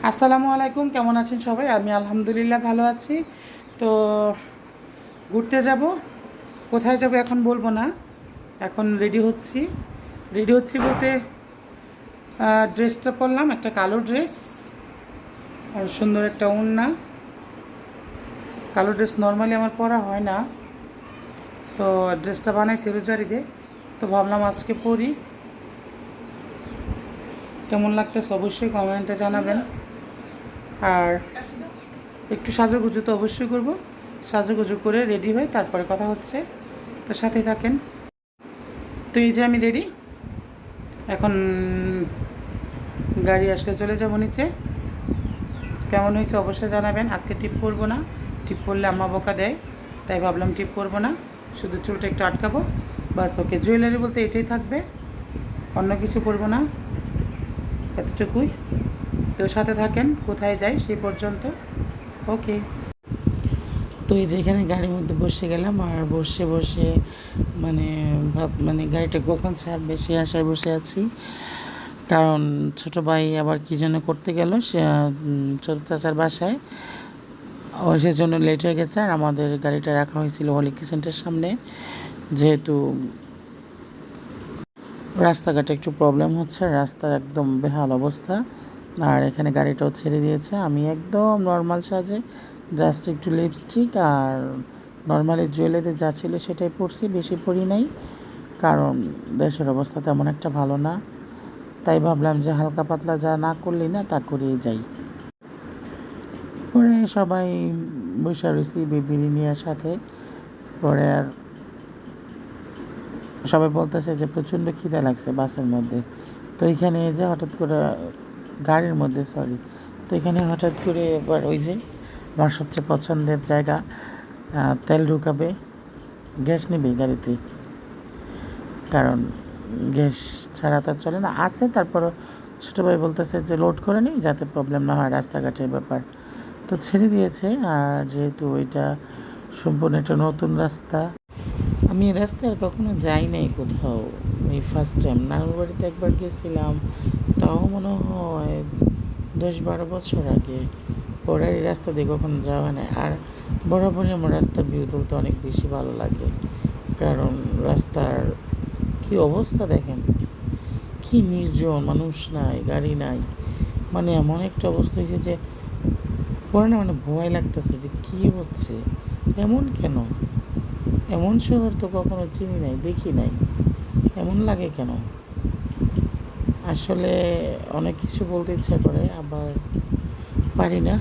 আসসালামু আলাইকুম, কেমন আছেন সবাই? আমি আলহামদুলিল্লাহ ভালো আছি। তো ঘুরতে যাব, কোথায় যাব এখন বলবো না। এখন রেডি হচ্ছি বলতে ড্রেসটা পরলাম, একটা কালো ড্রেস আর সুন্দর একটা ওড়না। কালো ড্রেস নর্মালি আমার পরা হয় না, তো ড্রেসটা বানাইছি রোজারিতে, তো ভাবলাম আজকে পরি। কেমন লাগতেছে অবশ্যই কমেন্টে জানাবেন। আর একটু সাজুগুজু তো অবশ্যই করব, সাজুগুজু করে রেডি হয়ে তারপরে কথা হচ্ছে, তো সাথে থাকেন। তো এই যে আমি রেডি, এখন গাড়ি আসলে চলে যাব নিচে। কেমন হয়েছে অবশ্যই জানাবেন। আজকে টিপ করবো না, টিপ করলে আম্মা বকা দেয়, তাই ভাবলাম টিপ করবো না, শুধু চুলটা একটু আটকাবো, বাস। ওকে, জুয়েলারি বলতে এটাই থাকবে, অন্য কিছু করবো না, এতটুকুই। তো সাথে থাকেন, কোথায় যাই সেই পর্যন্ত। ওকে। তো এই যে এখানে গাড়ির মধ্যে বসে গেলাম, আর বসে বসে মানে গাড়িটা কখন ছাড়বে সে আশায় বসে আছি। কারণ ছোটো ভাই আবার কী যেন করতে গেল সে ছোটো চাচার বাসায়, ও সেজন্য লেট হয়ে গেছে। আর আমাদের গাড়িটা রাখা হয়েছিল হলি কিচেনটার সামনে, যেহেতু রাস্তাঘাটে একটু প্রবলেম হচ্ছে, রাস্তার একদম বেহাল অবস্থা। আর এখানে গাড়িটাও ছেড়ে দিয়েছে। আমি একদম নর্মাল সাজে, জাস্ট একটু লিপস্টিক আর নর্মালি জুয়েলারি যা ছিল সেটাই পরছি, বেশি পরি নাই, কারণ দেশের অবস্থা তেমন একটা ভালো না। তাই ভাবলাম যে হালকা পাতলা যা না করলেই না তা করেই যাই। পরে সবাই বসে রয়েছি বেবিনি নিয়ে সাথে। পরে আর সবাই বলতেছে যে প্রচণ্ড খিদে লাগছে বাসের মধ্যে। তো এখানে যে হঠাৎ করে গাড়ির মধ্যে তো এখানে হঠাৎ করে এবার ওই যে আমার সবচেয়ে পছন্দের জায়গা, তেল ঢুকাবে, গ্যাস নেবে গাড়িতে, কারণ গ্যাস ছাড়া তো চলে না। আছে, তারপরও ছোটো ভাই বলতেছে যে লোড করে নিই যাতে প্রবলেম না হয়, রাস্তাঘাটের ব্যাপার। তো ছেড়ে দিয়েছে। আর যেহেতু ওইটা সম্পূর্ণ একটা নতুন রাস্তা, আমি এই রাস্তায় আর কখনো যাই নাই কোথাও, এই ফার্স্ট টাইম। নানুর বাড়িতে একবার গেছিলাম, তাও মনে হয় 10-12 বছর আগে। পরে এই রাস্তা দিয়ে কখনো যাওয়া হয় না। আর বরাবরই আমার রাস্তার ভিউ তুলতে অনেক বেশি ভালো লাগে, কারণ রাস্তার কী অবস্থা দেখেন, কি নির্জন, মানুষ নাই, গাড়ি নাই, মানে এমন একটা অবস্থা হয়েছে যে পরে না ভয় লাগতেছে যে কী হচ্ছে, এমন কেন? এমন শহর তো কখনো চিনি নাই, দেখি নাই, এমন লাগে কেন? আসলে অনেক কিছু বলতে ইচ্ছা করে, আবার পারি না।